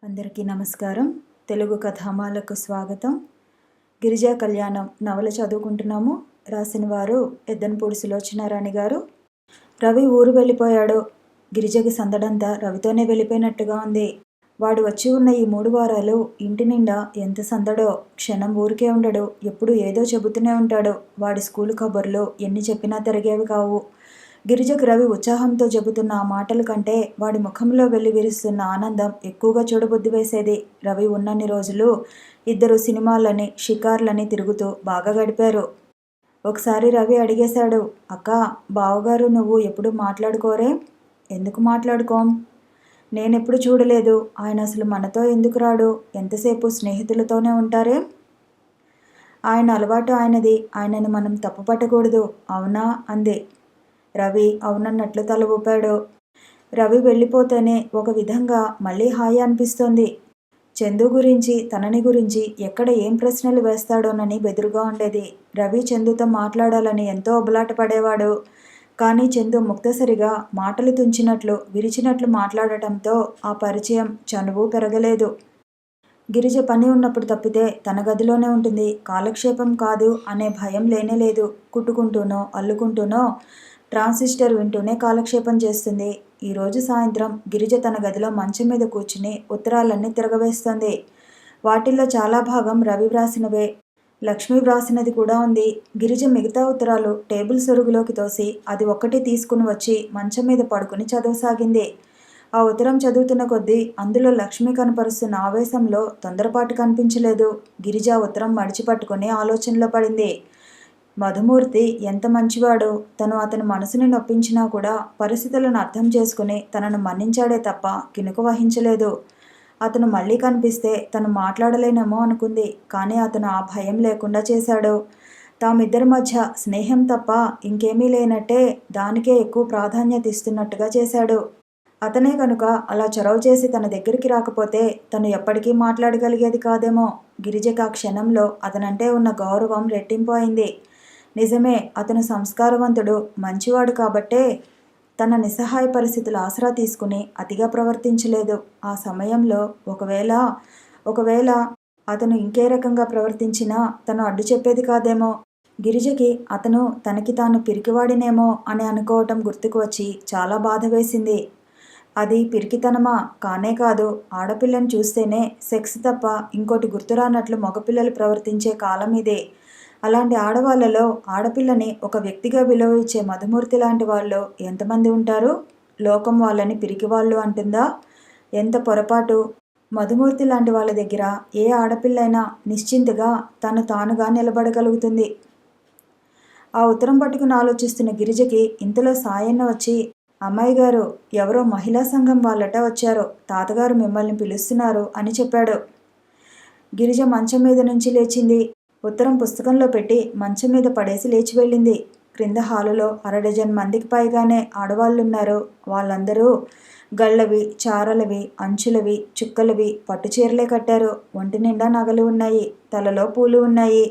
అందరికీ నమస్కారం. తెలుగు కథామాలకు స్వాగతం. గిరిజా కళ్యాణం నవల చదువుకుంటున్నాము. రాసిన వారు ఎద్దనపూడి సులోచనారాణి గారు. రవి ఊరు వెళ్ళిపోయాడు. గిరిజకి సందడంతా రవితోనే వెళ్ళిపోయినట్టుగా ఉంది. వాడు వచ్చి ఉన్న ఈ 3 వారాలు ఇంటి నిండా ఎంత సందడో. క్షణం ఊరికే ఉండడు. ఎప్పుడు ఏదో చెబుతూనే ఉంటాడు. వాడి స్కూలు కబుర్లు ఎన్ని చెప్పినా తిరిగేవి కావు. గిరిజకు రవి ఉత్సాహంతో చెబుతున్న ఆ మాటల కంటే వాడి ముఖంలో వెల్లివిరుస్తున్న ఆనందం ఎక్కువగా చూడబుద్ధి వేసేది. రవి ఉన్నన్ని రోజులు ఇద్దరు సినిమాలని, షికార్లని తిరుగుతూ బాగా గడిపారు. ఒకసారి రవి అడిగేశాడు, అక్క, బావగారు నువ్వు ఎప్పుడు మాట్లాడుకోరే? ఎందుకు మాట్లాడుకోం? నేనెప్పుడు చూడలేదు. ఆయన అసలు మనతో ఎందుకు రాడు? ఎంతసేపు స్నేహితులతోనే ఉంటారే? ఆయన అలవాటు ఆయనది. ఆయనని మనం తప్పు పట్టకూడదు, అవునా? అంది. రవి అవునన్నట్లు తల ఊపాడు. రవి వెళ్ళిపోతేనే ఒక విధంగా మళ్ళీ హాయి అనిపిస్తోంది. చందు గురించి, తనని గురించి ఎక్కడ ఏం ప్రశ్నలు వేస్తాడోనని బెదురుగా ఉండేది. రవి చందుతో మాట్లాడాలని ఎంతో ఉబలాట పడేవాడు. కానీ చందు ముక్తసరిగా మాటలు తుంచినట్లు, విరిచినట్లు మాట్లాడటంతో ఆ పరిచయం చనువు పెరగలేదు. గిరిజ పని ఉన్నప్పుడు తప్పితే తన గదిలోనే ఉంటుంది. కాలక్షేపం కాదు అనే భయం లేనేలేదు. కుట్టుకుంటూనో, అల్లుకుంటూనో, ట్రాన్సిస్టర్ వింటూనే కాలక్షేపం చేస్తుంది. ఈరోజు సాయంత్రం గిరిజ తన గదిలో మంచం మీద కూర్చుని ఉత్తరాలన్నీ తిరగవేస్తోంది. వాటిల్లో చాలా భాగం రవి వ్రాసినవే. లక్ష్మి వ్రాసినది కూడా ఉంది. గిరిజ మిగతా ఉత్తరాలు టేబుల్ సొరుగులోకి తోసి అది ఒక్కటి తీసుకుని వచ్చి మంచం మీద పడుకుని చదవసాగింది. ఆ ఉత్తరం చదువుతున్న కొద్దీ అందులో లక్ష్మి కనపరుస్తున్న ఆవేశంలో తొందరపాటు కనిపించలేదు. గిరిజ ఉత్తరం మడిచిపట్టుకుని ఆలోచనలో పడింది. మధుమూర్తి ఎంత మంచివాడో. తను అతని మనసుని నొప్పించినా కూడా పరిస్థితులను అర్థం చేసుకుని తనను మన్నించాడే తప్ప కినుక వహించలేదు. అతను మళ్ళీ కనిపిస్తే తను మాట్లాడలేనేమో అనుకుంది. కానీ అతను ఆ భయం లేకుండా చేశాడు. తామిద్దరి మధ్య స్నేహం తప్ప ఇంకేమీ లేనట్టే దానికే ఎక్కువ ప్రాధాన్యత ఇస్తున్నట్టుగా చేశాడు. అతనే కనుక అలా చొరవ చేసి తన దగ్గరికి రాకపోతే తను ఎప్పటికీ మాట్లాడగలిగేది కాదేమో. గిరిజకి ఆ క్షణంలో అతనంటే ఉన్న గౌరవం రెట్టింపు అయింది. నిజమే, అతను సంస్కారవంతుడు, మంచివాడు కాబట్టే తన నిస్సహాయ పరిస్థితుల ఆసరా తీసుకుని అతిగా ప్రవర్తించలేదు. ఆ సమయంలో ఒకవేళ అతను ఇంకే రకంగా ప్రవర్తించినా తను అడ్డు చెప్పేది కాదేమో. గిరిజకి అతను తనకి తాను పిరికివాడినేమో అని అనుకోవటం గుర్తుకు వచ్చి చాలా బాధ వేసింది. అది పిరికితనమా? కానే కాదు. ఆడపిల్లని చూస్తేనే సెక్స్ తప్ప ఇంకోటి గుర్తురానట్లు మగపిల్లలు ప్రవర్తించే కాలం ఇదే. అలాంటి ఆడవాళ్లలో ఆడపిల్లని ఒక వ్యక్తిగా విలువ ఇచ్చే మధుమూర్తి లాంటి వాళ్ళు ఎంతమంది ఉంటారు? లోకం వాళ్ళని పిరికివాళ్ళు అంటుందా? ఎంత పొరపాటు! మధుమూర్తి లాంటి వాళ్ళ దగ్గర ఏ ఆడపిల్లైనా నిశ్చింతగా తానుగా నిలబడగలుగుతుంది. ఆ ఉత్తరం పట్టుకుని ఆలోచిస్తున్న గిరిజకి ఇంతలో సాయన్న వచ్చి, అమ్మాయి గారు, ఎవరో మహిళా సంఘం వాళ్ళట వచ్చారు. తాతగారు మిమ్మల్ని పిలుస్తున్నారు అని చెప్పాడు. గిరిజ మంచం మీద నుంచి లేచింది. ఉత్తరం పుస్తకంలో పెట్టి మంచం మీద పడేసి లేచి వెళ్ళింది. క్రింద హాలులో 1/2 డజన్ మందికి పైగానే ఆడవాళ్ళున్నారు. వాళ్ళందరూ గళ్ళవి, చారలవి, అంచులవి, చుక్కలవి పట్టుచీరలే కట్టారు. ఒంటి నిండా నగలు ఉన్నాయి. తలలో పూలు ఉన్నాయి.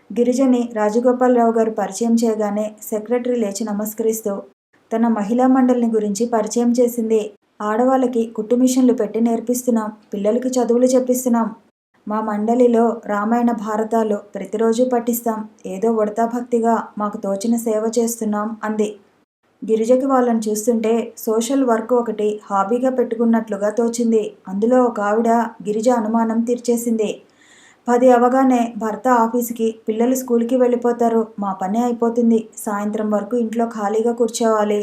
గిరిజని రాజగోపాలరావు గారు పరిచయం చేయగానే సెక్రటరీ లేచి నమస్కరిస్తూ తన మహిళా మండలిని గురించి పరిచయం చేసింది. ఆడవాళ్ళకి కుట్టు మిషన్లు పెట్టి నేర్పిస్తున్నాం. పిల్లలకి చదువులు చెప్పిస్తున్నాం. మా మండలిలో రామాయణ భారతాలు ప్రతిరోజు పఠిస్తాం. ఏదో ఉడతా భక్తిగా మాకు తోచిన సేవ చేస్తున్నాం అంది. గిరిజకి వాళ్ళని చూస్తుంటే సోషల్ వర్క్ ఒకటి హాబీగా పెట్టుకున్నట్లుగా తోచింది. అందులో ఒక ఆవిడ గిరిజ అనుమానం తీర్చేసింది. 10 అవగానే భర్త ఆఫీసుకి, పిల్లలు స్కూల్కి వెళ్ళిపోతారు. మా పని అయిపోతుంది. సాయంత్రం వరకు ఇంట్లో ఖాళీగా కూర్చోవాలి.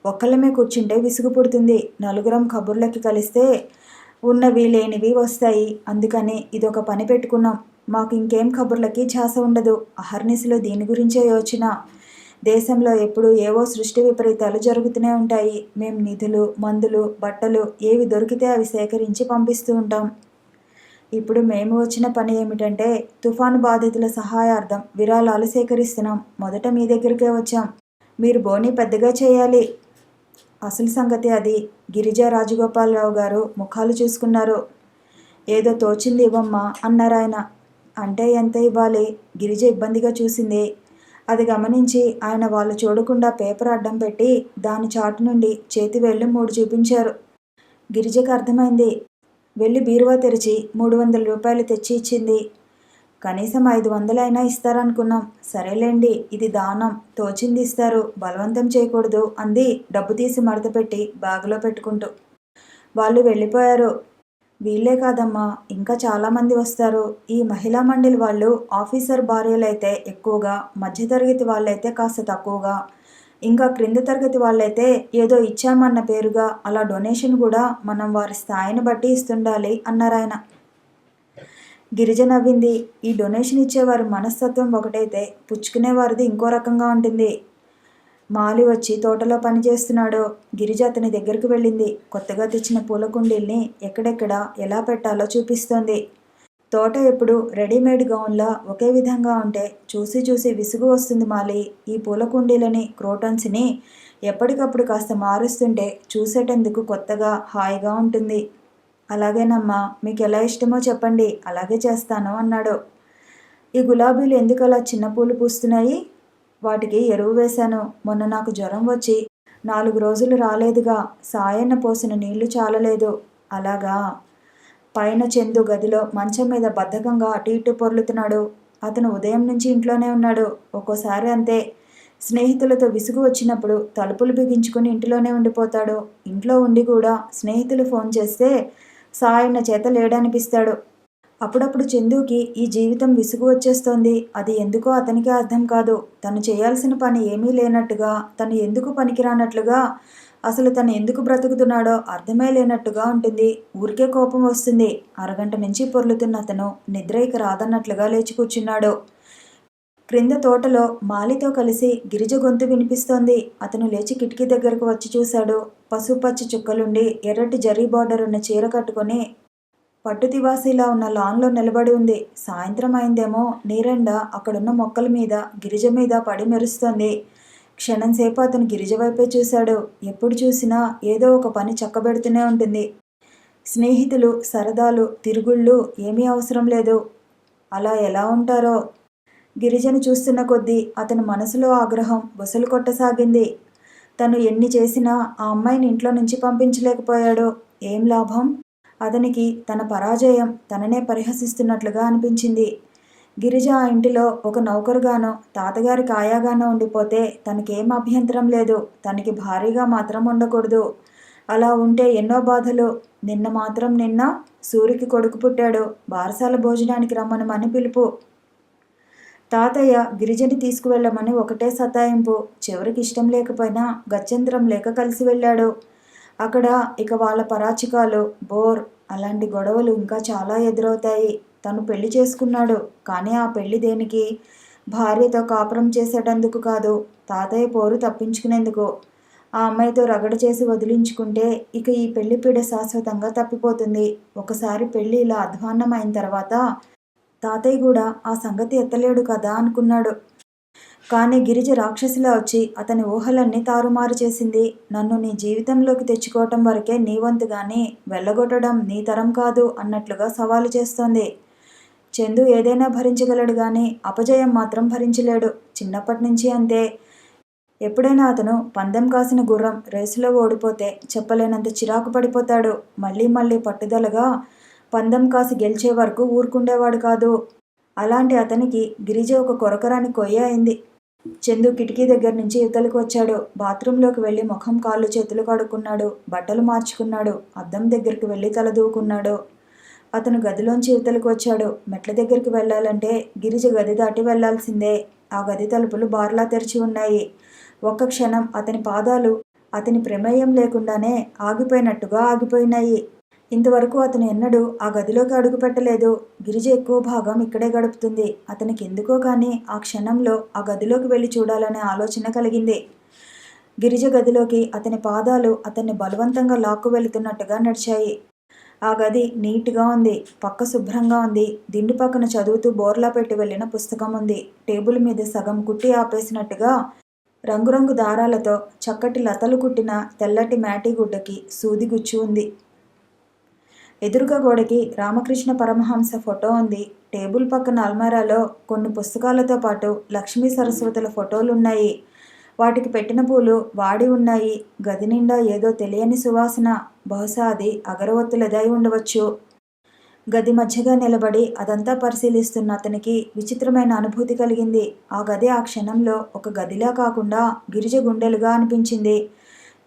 ఒక్కళ్ళమే కూర్చుంటే విసుగు పుడుతుంది. నలుగురం కబుర్లకి కలిస్తే ఉన్నవి లేనివి వస్తాయి. అందుకని ఇదొక పని పెట్టుకున్నాం. మాకు ఇంకేం కబుర్లకి ఝాస ఉండదు. అహర్నిశలు దీని గురించే యోచన. దేశంలో ఎప్పుడు ఏవో సృష్టి విపరీతాలు జరుగుతూనే ఉంటాయి. మేం నిధులు, మందులు, బట్టలు ఏవి దొరికితే అవి సేకరించి పంపిస్తూ ఉంటాం. ఇప్పుడు మేము వచ్చిన పని ఏమిటంటే తుఫాను బాధితుల సహాయార్థం విరాళాలు సేకరిస్తున్నాం. మొదట మీ దగ్గరికే వచ్చాం. మీరు బోని పెద్దగా చేయాలి. అసలు సంగతి అది. గిరిజ, రాజగోపాలరావు గారు ముఖాలు చూసుకున్నారు. ఏదో తోచింది ఇవ్వమ్మా అన్నారాయన. అంటే ఎంత ఇవ్వాలి? గిరిజ ఇబ్బందిగా చూసింది. అది గమనించి ఆయన వాళ్ళు చూడకుండా పేపర్ అడ్డం పెట్టి దాని చాటు నుండి చేతి వేళ్ళు 3 చూపించారు. గిరిజకి అర్థమైంది. వెళ్ళి బీరువా తెరిచి 300 రూపాయలు తెచ్చి ఇచ్చింది. కనీసం 500 ఇస్తారనుకున్నాం. సరేలేండి, ఇది దానం, తోచింది ఇస్తారు, బలవంతం చేయకూడదు అంది డబ్బు తీసి మడతపెట్టి బ్యాగులో పెట్టుకుంటూ. వాళ్ళు వెళ్ళిపోయారు. వీళ్ళే కాదమ్మా, ఇంకా చాలామంది వస్తారు. ఈ మహిళా మండలి వాళ్ళు ఆఫీసర్ భార్యలైతే ఎక్కువగా, మధ్యతరగతి వాళ్ళైతే కాస్త తక్కువగా, ఇంకా క్రింద తరగతి వాళ్ళైతే ఏదో ఇచ్చామన్న పేరుగా అలా డొనేషన్ కూడా మనం వారి స్థాయిని బట్టి ఇస్తుండాలి అన్నారాయన. గిరిజ నవ్వింది. ఈ డొనేషన్ ఇచ్చేవారి మనస్తత్వం ఒకటైతే పుచ్చుకునేవారిది ఇంకో రకంగా ఉంటుంది. మాలి వచ్చి తోటలో పనిచేస్తున్నాడు. గిరిజ అతని దగ్గరికి వెళ్ళింది. కొత్తగా తెచ్చిన పూల కుండీల్ని ఎక్కడెక్కడ ఎలా పెట్టాలో చూపిస్తోంది. తోట ఎప్పుడు రెడీమేడ్ గౌన్లా ఒకే విధంగా ఉంటే చూసి చూసి విసుగు వస్తుంది మాలి. ఈ పూల కుండీలని, క్రోటన్స్ని ఎప్పటికప్పుడు కాస్త మారుస్తుంటే చూసేటందుకు కొత్తగా, హాయిగా ఉంటుంది. అలాగేనమ్మా, మీకు ఎలా ఇష్టమో చెప్పండి, అలాగే చేస్తాను అన్నాడు. ఈ గులాబీలు ఎందుకు అలా చిన్న పూలు పూస్తున్నాయి? వాటికి ఎరువు వేశాను. మొన్న నాకు జ్వరం వచ్చి 4 రోజులు రాలేదుగా, సాయన్న పోసిన నీళ్లు చాలలేదు. అలాగా? పైన చందు గదిలో మంచం మీద బద్ధకంగా అటు ఇటు పొర్లుతున్నాడు. అతను ఉదయం నుంచి ఇంట్లోనే ఉన్నాడు. ఒక్కోసారి అంతే, స్నేహితులతో విసుగు వచ్చినప్పుడు తలుపులు బిగించుకుని ఇంటిలోనే ఉండిపోతాడు. ఇంట్లో ఉండి కూడా స్నేహితులు ఫోన్ చేస్తే సాయన్న చేత లేడనిపిస్తాడు. అప్పుడప్పుడు చందుకి ఈ జీవితం విసుగు వచ్చేస్తోంది. అది ఎందుకో అతనికే అర్థం కాదు. తను చేయాల్సిన పని ఏమీ లేనట్టుగా, తను ఎందుకు పనికిరానట్లుగా, అసలు తను ఎందుకు బ్రతుకుతున్నాడో అర్థమే లేనట్టుగా ఉంటుంది. ఊరికే కోపం వస్తుంది. అరగంట నుంచి పొర్లుతున్న అతను నిద్ర ఇక రాదన్నట్లుగా లేచి కూర్చున్నాడు. క్రింద తోటలో మాలితో కలిసి గిరిజ గొంతు వినిపిస్తోంది. అతను లేచి కిటికీ దగ్గరకు వచ్చి చూశాడు. పసుపచ్చ చుక్కలుండి ఎర్రటి జరీ బార్డర్ ఉన్న చీర కట్టుకొని పట్టు తివాసీలా ఉన్న లాన్లో నిలబడి ఉంది. సాయంత్రం అయిందేమో. నీరెండ అక్కడున్న మొక్కల మీద, గిరిజ మీద పడి మెరుస్తోంది. క్షణంసేపు అతను గిరిజ వైపే చూశాడు. ఎప్పుడు చూసినా ఏదో ఒక పని చక్కబెడుతూనే ఉంటుంది. స్నేహితులు, సరదాలు, తిరుగుళ్ళు ఏమీ అవసరం లేదు. అలా ఎలా ఉంటారో. గిరిజను చూస్తున్న కొద్దీ అతని మనసులో ఆగ్రహం బుసలు కొట్టసాగింది. తను ఎన్ని చేసినా ఆ అమ్మాయిని ఇంట్లో నుంచి పంపించలేకపోయాడు. ఏం లాభం? అతనికి తన పరాజయం తననే పరిహసిస్తున్నట్లుగా అనిపించింది. గిరిజ ఆ ఇంటిలో ఒక నౌకరుగానో, తాతగారికి ఆయాగానో ఉండిపోతే తనకేం అభ్యంతరం లేదు. తనకి భారీగా మాత్రం ఉండకూడదు. అలా ఉంటే ఎన్నో బాధలు. నిన్న సూరికి కొడుకు పుట్టాడు. బారసాల భోజనానికి రమ్మనమని పిలుపు. తాతయ్య గిరిజని తీసుకువెళ్ళమని ఒకటే సతాయింపు. చివరికి ఇష్టం లేకపోయినా గత్యంతరం లేక కలిసి వెళ్ళాడు. అక్కడ ఇక వాళ్ళ పరాచికాలు, బోర్, అలాంటి గొడవలు ఇంకా చాలా ఎదురవుతాయి. తను పెళ్లి చేసుకున్నాడు. కానీ ఆ పెళ్లి దేనికి? భార్యతో కాపురం చేసేటందుకు కాదు, తాతయ్య పోరు తప్పించుకునేందుకు. ఆ అమ్మాయితో రగడ చేసి వదిలించుకుంటే ఇక ఈ పెళ్లి పీడ శాశ్వతంగా తప్పిపోతుంది. ఒకసారి పెళ్లి ఇలా అధ్వాన్నం అయిన తర్వాత తాతయ్య కూడా ఆ సంగతి ఎత్తలేడు కదా అనుకున్నాడు. కానీ గిరిజ రాక్షసిలా వచ్చి అతని ఊహలన్నీ తారుమారు చేసింది. నన్ను నీ జీవితంలోకి తెచ్చుకోవటం వరకే నీ వంతు గాని, వెళ్ళగొట్టడం నీ తరం కాదు అన్నట్లుగా సవాలు చేస్తోంది. చందు ఏదైనా భరించగలడు గాని అపజయం మాత్రం భరించలేడు. చిన్నప్పటి నుంచి అంతే. ఎప్పుడైనా అతను పందెం కాసిన గుర్రం రేసులో ఓడిపోతే చెప్పలేనంత చిరాకు పడిపోతాడు. మళ్ళీ మళ్ళీ పట్టుదలగా పందెం కాసి గెలిచే వరకు ఊరుకుండేవాడు కాదు. అలాంటి అతనికి గిరిజ ఒక కొరకరాని కొయ్య అయింది. చందు కిటికీ దగ్గర నుంచి ఇవతలకు వచ్చాడు. బాత్రూంలోకి వెళ్ళి ముఖం, కాళ్ళు, చేతులు కడుక్కున్నాడు. బట్టలు మార్చుకున్నాడు. అద్దం దగ్గరికి వెళ్ళి తల దూకున్నాడు. అతను గదిలోంచి ఇవతలకు వచ్చాడు. మెట్ల దగ్గరికి వెళ్ళాలంటే గిరిజ గది దాటి వెళ్లాల్సిందే. ఆ గది తలుపులు బార్లా తెరిచి ఉన్నాయి. ఒక్క క్షణం అతని పాదాలు అతని ప్రమేయం లేకుండానే ఆగిపోయినట్టుగా ఆగిపోయినాయి. ఇంతవరకు అతను ఎన్నడూ ఆ గదిలోకి అడుగు పెట్టలేదు. గిరిజ ఎక్కువ భాగం ఇక్కడే గడుపుతుంది. అతనికి ఎందుకో కానీ ఆ క్షణంలో ఆ గదిలోకి వెళ్ళి చూడాలనే ఆలోచన కలిగింది. గిరిజ గదిలోకి అతని పాదాలు అతన్ని బలవంతంగా లాక్కు వెళుతున్నట్టుగా నడిచాయి. ఆ గది నీట్గా ఉంది. పక్క శుభ్రంగా ఉంది. దిండు పక్కన చదువుతూ బోర్లా పెట్టి వెళ్ళిన పుస్తకం ఉంది. టేబుల్ మీద సగం కుట్టి ఆపేసినట్టుగా రంగురంగు దారాలతో చక్కటి లతలు కుట్టిన తెల్లటి మ్యాటీ గుడ్డకి సూది గుచ్చి ఉంది. ఎదురుగా గోడకి రామకృష్ణ పరమహంస ఫోటో ఉంది. టేబుల్ పక్కన అల్మారాలో కొన్ని పుస్తకాలతో పాటు లక్ష్మీ సరస్వతుల ఫోటోలున్నాయి. వాటికి పెట్టిన పూలు వాడి ఉన్నాయి. గది నిండా ఏదో తెలియని సువాసన. బహుశా అది అగరవత్తులదై ఉండవచ్చు. గది మధ్యగా నిలబడి అదంతా పరిశీలిస్తున్న అతనికి విచిత్రమైన అనుభూతి కలిగింది. ఆ గది ఆ క్షణంలో ఒక గదిలా కాకుండా గిరిజ గుండెలుగా అనిపించింది.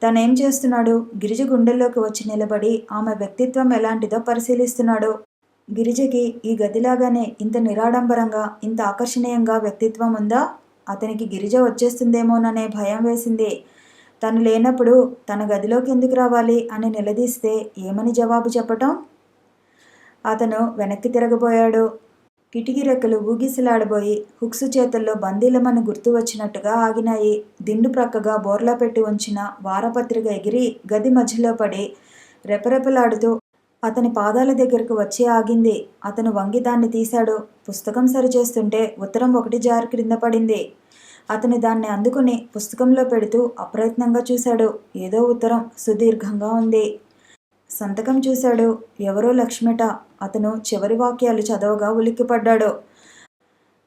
తనేం చేస్తున్నాడు? గిరిజ గుండెల్లోకి వచ్చి నిలబడి ఆమె వ్యక్తిత్వం ఎలాంటిదో పరిశీలిస్తున్నాడు. గిరిజకి ఈ గదిలాగానే ఇంత నిరాడంబరంగా, ఇంత ఆకర్షణీయంగా వ్యక్తిత్వం ఉందా? అతనికి గిరిజ వచ్చేస్తుందేమోననే భయం వేసింది. తను లేనప్పుడు తన గదిలోకి ఎందుకు రావాలి అని నిలదీస్తే ఏమని జవాబు చెప్పటం? అతను వెనక్కి తిరగబోయాడు. కిటికీ రెక్కలు ఊగిసలాడబోయి హుక్స్ చేతుల్లో బందీలమని గుర్తు వచ్చినట్టుగా ఆగినాయి. దిండు ప్రక్కగా బోర్లా పెట్టి ఉంచిన వారపత్రిక ఎగిరి గది మధ్యలో పడి రెపరెపలాడుతూ అతని పాదాల దగ్గరకు వచ్చి ఆగింది. అతను వంగి దాన్ని తీశాడు. పుస్తకం సరిచేస్తుంటే ఉత్తరం ఒకటి జారి క్రింద పడింది. అతను దాన్ని అందుకుని పుస్తకంలో పెడుతూ అప్రయత్నంగా చూశాడు. ఏదో ఉత్తరం సుదీర్ఘంగా ఉంది. సంతకం చూశాడు. ఎవరో లక్ష్మిట. అతను చివరి వాక్యాలు చదవగా ఉలిక్కిపడ్డాడు.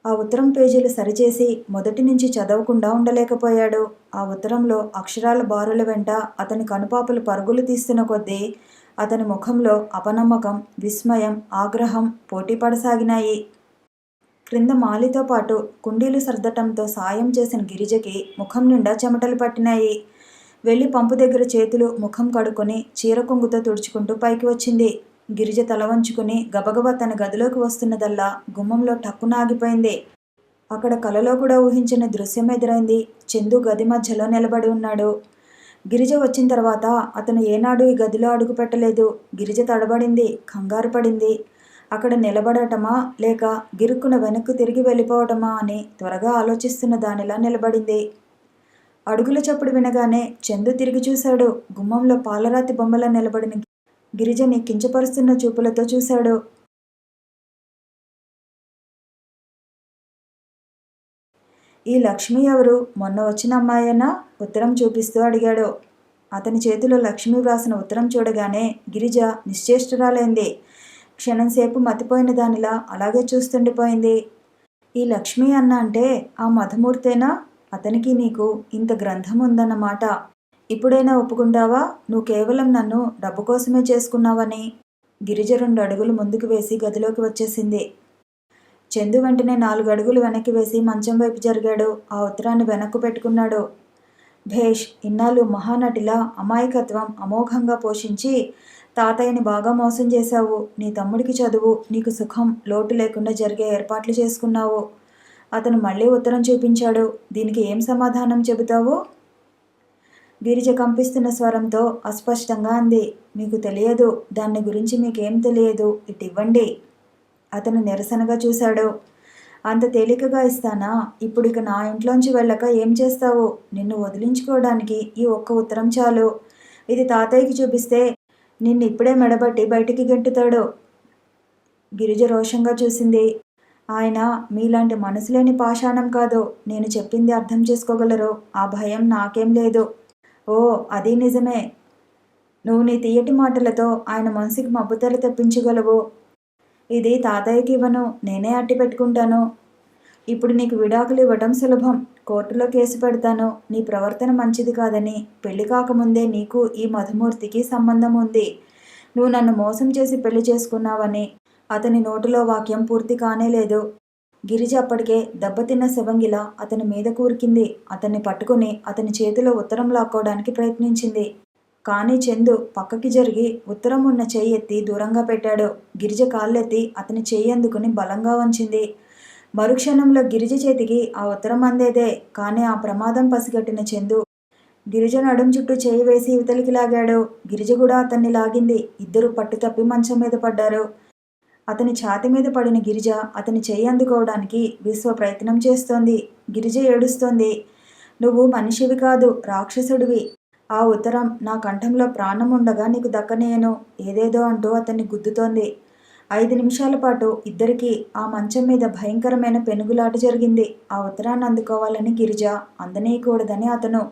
ఆ ఉత్తరం పేజీలు సరిచేసి మొదటి నుంచి చదవకుండా ఉండలేకపోయాడు. ఆ ఉత్తరంలో అక్షరాల బారుల వెంట అతని కనుపాపలు పరుగులు తీస్తున్న కొద్దీ అతని ముఖంలో అపనమ్మకం, విస్మయం, ఆగ్రహం పోటీపడసాగినాయి. క్రింద మాలితో పాటు కుండీలు సర్దటంతో సాయం చేసిన గిరిజకి ముఖం నిండా చెమటలు పట్టినాయి. వెళ్ళి పంపు దగ్గర చేతులు ముఖం కడుక్కొని చీర కొంగుతో తుడుచుకుంటూ పైకి వచ్చింది. గిరిజ తల వంచుకుని గబగబా తన గదిలోకి వస్తున్నదల్లా గుమ్మంలో టక్కున ఆగిపోయింది. అక్కడ కలలో కూడా ఊహించిన దృశ్యం ఎదురైంది. చందు గది మధ్యలో నిలబడి ఉన్నాడు. గిరిజ వచ్చిన తర్వాత అతను ఏనాడు ఈ గదిలో అడుగు పెట్టలేదు. గిరిజ తడబడింది, కంగారు పడింది. అక్కడ నిలబడటమా లేక గిరుక్కున వెనక్కు తిరిగి వెళ్ళిపోవటమా అని త్వరగా ఆలోచిస్తున్న దానిలా నిలబడింది. అడుగుల చప్పుడు వినగానే చందు తిరిగి చూశాడు. గుమ్మంలో పాలరాతి బొమ్మలా నిలబడిన గిరిజని కించపరుస్తున్న చూపులతో చూశాడు. ఈ లక్ష్మి ఎవరు? మొన్న వచ్చిన అమ్మాయేనా? ఉత్తరం చూపిస్తూ అడిగాడు. అతని చేతిలో లక్ష్మి వ్రాసిన ఉత్తరం చూడగానే గిరిజ నిశ్చేష్టురాలైంది. క్షణంసేపు మతిపోయిన దానిలా అలాగే చూస్తుండిపోయింది. ఈ లక్ష్మి అన్న అంటే ఆ మధుమూర్తేనా? అతనికి నీకు ఇంత గ్రంథం ఉందన్నమాట. ఇప్పుడైనా ఒప్పుకుంటావా నువ్వు కేవలం నన్ను డబ్బు కోసమే చేసుకున్నావని? గిరిజ 2 అడుగులు ముందుకు వేసి గదిలోకి వచ్చేసింది. చందు వెంటనే 4 అడుగులు వెనక్కి వేసి మంచం వైపు జరిగాడు. ఆ ఉత్తరాన్ని వెనక్కు పెట్టుకున్నాడు. భేష్, ఇన్నాళ్ళు మహానటిలా అమాయకత్వం అమోఘంగా పోషించి తాతయ్యని బాగా మోసం చేశావు. నీ తమ్ముడికి చదువు, నీకు సుఖం లోటు లేకుండా జరిగే ఏర్పాట్లు చేసుకున్నావు. అతను మళ్ళీ ఉత్తరం చూపించాడు. దీనికి ఏం సమాధానం చెబుతావు? గిరిజ కంపిస్తున్న స్వరంతో అస్పష్టంగా అంది. మీకు తెలియదు, దాన్ని గురించి మీకేం తెలియదు, ఇటివ్వండి. అతను నిరసనగా చూశాడు. అంత తేలికగా ఇస్తానా? ఇప్పుడు ఇక నా ఇంట్లోంచి వెళ్ళక ఏం చేస్తావు? నిన్ను వదిలించుకోవడానికి ఈ ఒక్క ఉత్తరం చాలు. ఇది తాతయ్యకి చూపిస్తే నిన్ను ఇప్పుడే మెడబట్టి బయటికి గెంటుతాడు. గిరిజ రోషంగా చూసింది. ఆయన మీలాంటి మనసులేని పాషాణం కాదు. నేను చెప్పింది అర్థం చేసుకోగలరు. ఆ భయం నాకేం లేదు. ఓ, అది నిజమే. నువ్వు నీ తీయటి మాటలతో ఆయన మనసుకి మబ్బుతెర తెప్పించగలవు. ఇది తాతయ్యకి ఇవ్వను, నేనే అట్టి పెట్టుకుంటాను. ఇప్పుడు నీకు విడాకులు ఇవ్వటం సులభం. కోర్టులో కేసు పెడతాను. నీ ప్రవర్తన మంచిది కాదని. పెళ్లి కాకముందే నీకు ఈ మధుమూర్తికి సంబంధం ఉంది. నువ్వు నన్ను మోసం చేసి పెళ్లి చేసుకున్నావని. అతని నోటిలో వాక్యం పూర్తి కానేలేదు. గిరిజ అప్పటికే దెబ్బతిన్న శవంగిలా అతని మీద కూరికింది. అతన్ని పట్టుకుని అతని చేతిలో ఉత్తరం లాక్కోవడానికి ప్రయత్నించింది. కానీ చందు పక్కకి జరిగి ఉత్తరం ఉన్న చెయ్యి ఎత్తి దూరంగా పెట్టాడు. గిరిజ కాళ్ళెత్తి అతని చెయ్యి అందుకుని బలంగా వంచింది. మరుక్షణంలో గిరిజ చేతికి ఆ ఉత్తరం అందేదే. కానీ ఆ ప్రమాదం పసిగట్టిన చందు గిరిజ నడుం చుట్టూ చేయి వేసి ఇవతలికి లాగాడు. గిరిజ కూడా అతన్ని లాగింది. ఇద్దరు పట్టుతప్పి మంచం మీద పడ్డారు. అతని ఛాతి మీద పడిన గిరిజ అతని చెయ్యి అందుకోవడానికి విశ్వ ప్రయత్నం చేస్తోంది. గిరిజ ఏడుస్తోంది. నువ్వు మనిషివి కాదు, రాక్షసుడివి. ఆ ఉత్తరం నా కంఠంలో ప్రాణం ఉండగా నీకు దక్కనేను. ఏదేదో అంటూ అతన్ని గుద్దుతోంది. 5 నిమిషాల పాటు ఇద్దరికీ ఆ మంచం మీద భయంకరమైన పెనుగులాట జరిగింది. ఆ ఉత్తరాన్ని అందుకోవాలని గిరిజ, అందనీయకూడదని అతను.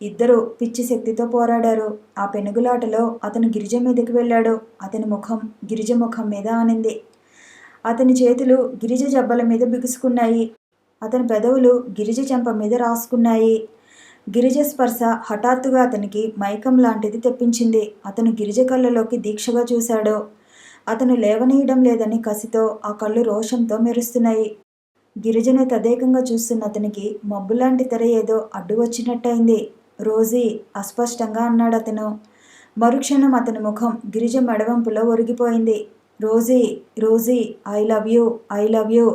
ఇద్దరు పిచ్చి శక్తితో పోరాడారు. ఆ పెనుగులాటలో అతను గిరిజ మీదకి వెళ్ళాడు. అతని ముఖం గిరిజ ముఖం మీద ఆనింది. అతని చేతులు గిరిజ జబ్బల మీద బిగుసుకున్నాయి. అతని పెదవులు గిరిజ చెంప మీద రాసుకున్నాయి. గిరిజ స్పర్శ హఠాత్తుగా అతనికి మైకం లాంటిది తెప్పించింది. అతను గిరిజ కళ్ళలోకి దీక్షగా చూశాడు. అతను లేవనీయడం లేదని కసితో ఆ కళ్ళు రోషంతో మెరుస్తున్నాయి. గిరిజను తదేకంగా చూస్తున్న అతనికి మబ్బులాంటి తెర ఏదో అడ్డు వచ్చినట్టయింది. రోజీ అస్పష్టంగా అన్నాడతను. మరుక్షణం అతని ముఖం గిరిజ మెడవంపులో ఒరిగిపోయింది. Rosie, Rosie, I love you, I love you,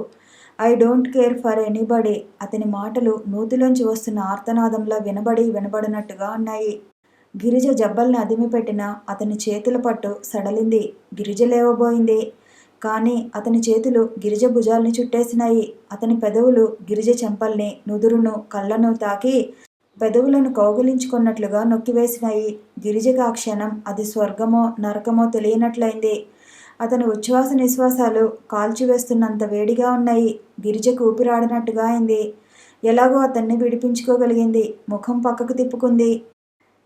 I don't care for anybody. అతని మాటలు నూతిలోంచి వస్తున్న ఆర్తనాదంలా వినబడినట్టుగా ఉన్నాయి. గిరిజ జబ్బల్ని అదిమిపెట్టిన అతని చేతుల పట్టు సడలింది. గిరిజ లేవబోయింది. కానీ అతని చేతులు గిరిజ భుజాల్ని చుట్టేసినాయి. అతని పెదవులు గిరిజ చెంపల్ని, నుదురును, కళ్ళను తాకి పెదవులను కౌగిలించుకున్నట్లుగా నొక్కివేసినాయి. గిరిజకు ఆ క్షణం అది స్వర్గమో నరకమో తెలియనట్లయింది. అతని ఉచ్ఛ్వాస నిశ్వాసాలు కాల్చివేస్తున్నంత వేడిగా ఉన్నాయి. గిరిజకు ఊపిరాడినట్టుగా అయింది. ఎలాగో అతన్ని విడిపించుకోగలిగింది. ముఖం పక్కకు తిప్పుకుంది.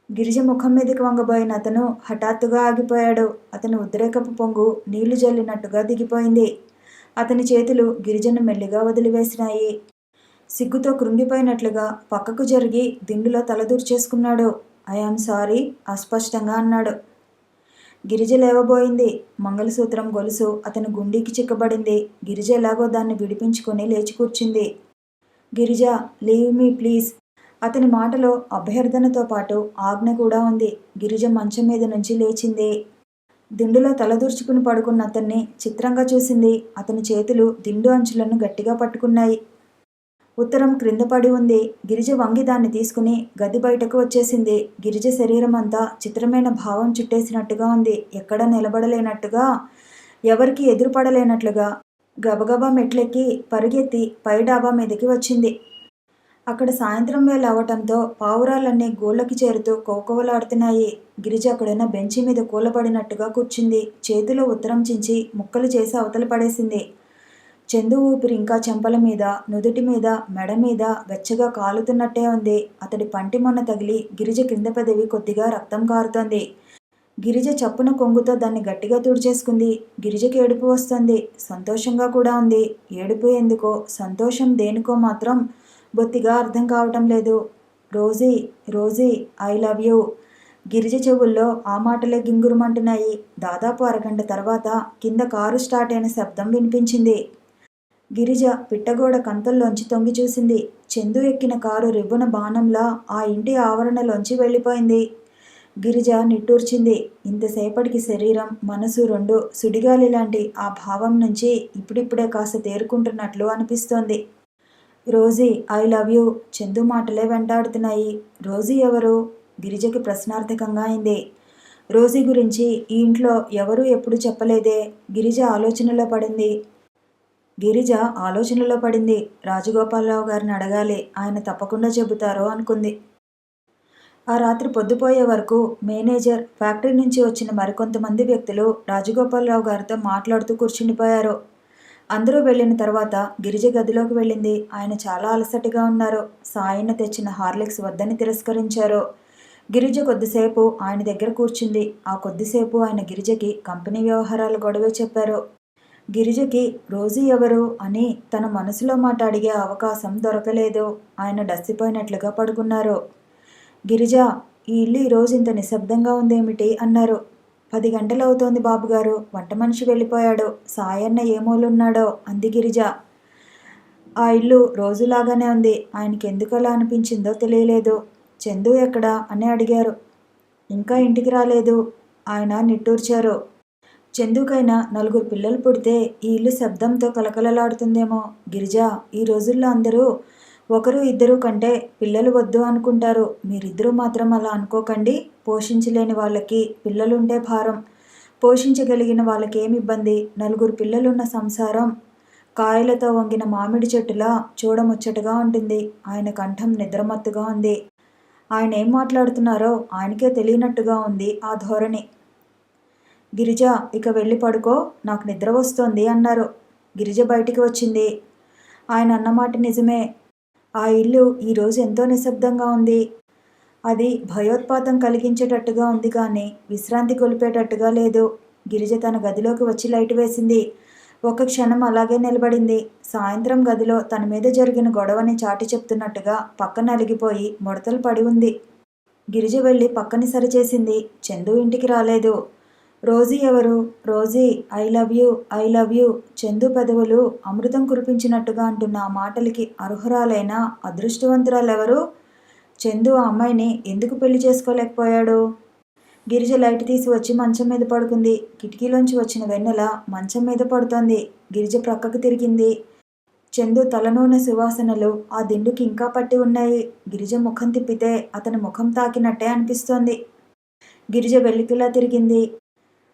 గిరిజ ముఖం మీదకి వంగబోయిన అతను హఠాత్తుగా ఆగిపోయాడు. అతని ఉద్రేకపు పొంగు నీళ్లు జల్లినట్టుగా దిగిపోయింది. అతని చేతులు గిరిజను మెల్లిగా వదిలివేసినాయి. సిగ్గుతో కృంగిపోయినట్లుగా పక్కకు జరిగి దిండులో తలదూర్చేసుకున్నాడు. ఐఆమ్ సారీ అస్పష్టంగా అన్నాడు. గిరిజ లేవబోయింది. మంగళసూత్రం గొలుసు అతని గుండీకి చిక్కబడింది. గిరిజ ఎలాగో దాన్ని విడిపించుకొని లేచి కూర్చుంది. Girija, leave me please. అతని మాటలో అభ్యర్థనతో పాటు ఆజ్ఞ కూడా ఉంది. గిరిజ మంచం మీద నుంచి లేచింది. దిండులో తలదూర్చుకుని పడుకున్న అతన్ని చిత్రంగా చూసింది. అతని చేతులు దిండు అంచులను గట్టిగా పట్టుకున్నాయి. ఉత్తరం క్రింద పడి ఉంది. గిరిజ వంగి దాన్ని తీసుకుని గది బయటకు వచ్చేసింది. గిరిజ శరీరం అంతా చిత్రమైన భావం చుట్టేసినట్టుగా ఉంది. ఎక్కడా నిలబడలేనట్టుగా, ఎవరికి ఎదురుపడలేనట్లుగా గబగబా మెట్లెక్కి పరిగెత్తి పై డాబా మీదకి వచ్చింది. అక్కడ సాయంత్రం వేళ అవటంతో పావురాలన్నీ గూళ్ళకి చేరుతూ కోకోవలాడుతున్నాయి. గిరిజ అక్కడున్న బెంచి మీద కూలబడినట్టుగా కూర్చుంది. చేతిలో ఉత్తరం చించి ముక్కలు చేసి అవతల పడేసింది. చందు ఊపిరి ఇంకా చెంపల మీద, నుదుటి మీద, మెడ మీద వెచ్చగా కాలుతున్నట్టే ఉంది. అతడి పంటి మొన్న తగిలి గిరిజ కింద పెదవి కొద్దిగా రక్తం కారుతోంది. గిరిజ చప్పున కొంగుతో దాన్ని గట్టిగా తుడిచేసుకుంది. గిరిజకి ఏడుపు వస్తుంది. సంతోషంగా కూడా ఉంది. ఏడుపు ఎందుకో, సంతోషం దేనికో మాత్రం బొత్తిగా అర్థం కావటం లేదు. Rosie, Rosie, I love you. Girija చెవుల్లో ఆ మాటలే గింగురుమంటున్నాయి. దాదాపు అరగంట తర్వాత కింద కారు స్టార్ట్ అయిన శబ్దం వినిపించింది. గిరిజ పిట్టగోడ కంతల్లోంచి తొంగి చూసింది. చందు ఎక్కిన కారు రివ్వున బాణంలా ఆ ఇంటి ఆవరణలోంచి వెళ్ళిపోయింది. గిరిజ నిట్టూర్చింది. ఇంతసేపటికి శరీరం, మనసు రెండు సుడిగాలి లాంటి ఆ భావం నుంచి ఇప్పుడిప్పుడే కాస్త తేరుకుంటున్నట్లు అనిపిస్తోంది. Rosie, I love you. Chandu మాటలే వెంటాడుతున్నాయి. రోజీ ఎవరు? గిరిజకి ప్రశ్నార్థకంగా అయింది. రోజీ గురించి ఈ ఇంట్లో ఎవరూ ఎప్పుడు చెప్పలేదే. గిరిజ ఆలోచనలో పడింది. రాజగోపాలరావు గారిని అడగాలి. ఆయన తప్పకుండా చెబుతారో అనుకుంది. ఆ రాత్రి పొద్దుపోయే వరకు మేనేజర్, ఫ్యాక్టరీ నుంచి వచ్చిన మరికొంతమంది వ్యక్తులు రాజగోపాలరావు గారితో మాట్లాడుతూ కూర్చుండిపోయారు. అందరూ వెళ్ళిన తర్వాత గిరిజ గదిలోకి వెళ్ళింది. ఆయన చాలా అలసటగా ఉన్నారు. సాయన్న తెచ్చిన హార్లిక్స్ వద్దని తిరస్కరించారు. గిరిజ కొద్దిసేపు ఆయన దగ్గర కూర్చుంది. ఆ కొద్దిసేపు ఆయన గిరిజకి కంపెనీ వ్యవహారాల గొడవే చెప్పారు. గిరిజకి రోజీ ఎవరు అని తన మనసులో మాట అడిగే అవకాశం దొరకలేదు. ఆయన డస్సిపోయినట్లుగా పడుకున్నారు. గిరిజ, ఈ ఇల్లు ఈరోజు ఇంత నిశ్శబ్దంగా ఉందేమిటి అన్నారు. 10 గంటలవుతోంది బాబుగారు. వంట మనిషి వెళ్ళిపోయాడు. సాయన్న ఏ మూలున్నాడో అంది గిరిజ. ఆ ఇల్లు రోజులాగానే ఉంది. ఆయనకి ఎందుకలా అనిపించిందో తెలియలేదు. చందు ఎక్కడా అని అడిగారు. ఇంకా ఇంటికి రాలేదు. ఆయన నిట్టూర్చారు. చందుకైనా 4 పిల్లలు పుడితే ఈ ఇల్లు శబ్దంతో కలకలలాడుతుందేమో. గిరిజ, ఈ రోజుల్లో అందరూ ఒకరు ఇద్దరు కంటే పిల్లలు వద్దు అనుకుంటారు. మీరిద్దరూ మాత్రం అలా అనుకోకండి. పోషించలేని వాళ్ళకి పిల్లలుంటే భారం. పోషించగలిగిన వాళ్ళకేమి ఇబ్బంది. 4 పిల్లలున్న సంసారం కాయలతో వంగిన మామిడి చెట్టులా చూడముచ్చటగా ఉంటుంది. ఆయన కంఠం నిద్రమత్తుగా ఉంది. ఆయన ఏం మాట్లాడుతున్నారో ఆయనకే తెలియనట్టుగా ఉంది ఆ ధోరణి. గిరిజ, ఇక వెళ్ళి పడుకో, నాకు నిద్ర వస్తోంది అన్నారు. గిరిజ బయటికి వచ్చింది. ఆయన అన్నమాట నిజమే. ఆ ఇల్లు ఈరోజు ఎంతో నిశ్శబ్దంగా ఉంది. అది భయోత్పాతం కలిగించేటట్టుగా ఉంది కానీ విశ్రాంతి కొలిపేటట్టుగా లేదు. గిరిజ తన గదిలోకి వచ్చి లైట్ వేసింది. ఒక క్షణం అలాగే నిలబడింది. సాయంత్రం గదిలో తన మీద జరిగిన గొడవని చాటి చెప్తున్నట్టుగా పక్కన అలిగిపోయి ముడతలు పడి ఉంది. గిరిజ వెళ్ళి పక్కని సరిచేసింది. చందు ఇంటికి రాలేదు. రోజీ ఎవరు? Rosie I love you, I love you. Chandu పెదవులు అమృతం కురిపించినట్టుగా అంటున్న ఆ మాటలకి అర్హురాలైన అదృష్టవంతురాలెవరు? చందు ఆ అమ్మాయిని ఎందుకు పెళ్లి చేసుకోలేకపోయాడు? గిరిజ లైట్ తీసి వచ్చి మంచం మీద పడుకుంది. కిటికీలోంచి వచ్చిన వెన్నెల మంచం మీద పడుతోంది. గిరిజ ప్రక్కకు తిరిగింది. చందు తలనూనె సువాసనలు ఆ దిండుకి ఇంకా పట్టి ఉన్నాయి. గిరిజ ముఖం తిప్పితే అతని ముఖం తాకినట్టే అనిపిస్తోంది. గిరిజ వెల్లికిలా తిరిగింది.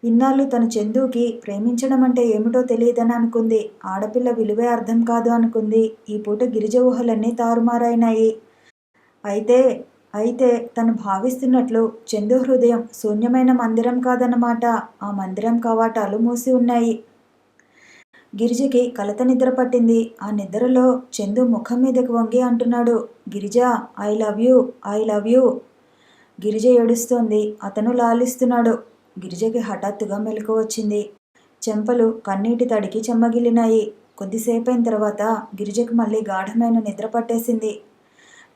ఇన్నాళ్ళు తను చందుకి ప్రేమించడం అంటే ఏమిటో తెలియదని అనుకుంది. ఆడపిల్ల విలువే అర్థం కాదు అనుకుంది. ఈ పూట గిరిజ ఊహలన్నీ తారుమారైనాయి. అయితే తను భావిస్తున్నట్లు చందు హృదయం శూన్యమైన మందిరం కాదన్నమాట. ఆ మందిరం కవాటాలు మూసి ఉన్నాయి. గిరిజకి కలత నిద్ర పట్టింది. ఆ నిద్రలో చందు ముఖం మీదకి వంగి అంటున్నాడు, Girija I love you, I love you. Girija ఏడుస్తోంది. అతను లాలిస్తున్నాడు. గిరిజకి హఠాత్తుగా మెలకు వచ్చింది. చెంపలు కన్నీటి తడికి చెమ్మగిలినాయి. కొద్దిసేపైన తర్వాత గిరిజకు మళ్ళీ గాఢమైన నిద్ర పట్టేసింది.